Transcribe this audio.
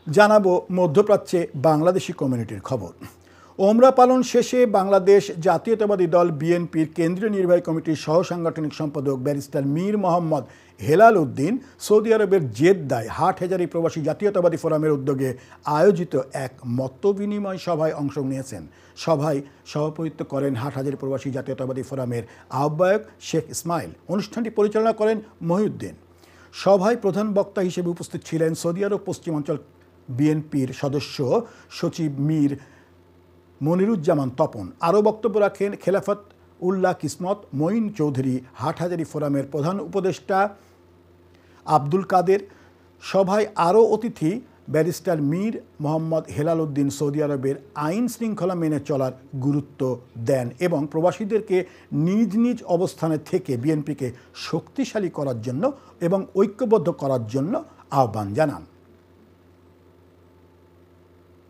জানাবো মধ্যপ্রাচ্যে বাংলাদেশি কমিউনিটির খবর। ওমরা পালন শেষে বাংলাদেশ জাতীয়তাবাদী দল বিএনপির কেন্দ্রীয় নির্বাহী কমিটির সহ সাংগঠনিক সম্পাদক ব্যারিস্টার মীর মোহাম্মদ হেলাল উদ্দিন সৌদি আরবের জেদ্দায় হাটহাজারী প্রবাসী জাতীয়তাবাদী ফোরামের উদ্যোগে আয়োজিত এক মতবিনিময় সভায় অংশ নিয়েছেন। সভায় সভাপতিত্ব করেন হাটহাজারী প্রবাসী জাতীয়তাবাদী ফোরামের আহ্বায়ক শেখ ইসমাইল। অনুষ্ঠানটি পরিচালনা করেন মহিউদ্দিন। সভায় প্রধান বক্তা হিসেবে উপস্থিত ছিলেন সৌদি আরব পশ্চিমাঞ্চল বিএনপির সদস্য সচিব মীর মনিরুজ্জামান তপন। আরও বক্তব্য রাখেন খেলাফত উল্লাহ কিসমত, মঈন চৌধুরী, হাটহাজারী ফোরামের প্রধান উপদেষ্টা আব্দুল কাদের। সভায় আরও অতিথি ব্যারিস্টার মীর মোহাম্মদ হেলাল উদ্দিন সৌদি আরবের আইন শৃঙ্খলা মেনে চলার গুরুত্ব দেন এবং প্রবাসীদেরকে নিজ নিজ অবস্থানে থেকে বিএনপিকে শক্তিশালী করার জন্য এবং ঐক্যবদ্ধ করার জন্য আহ্বান জানান।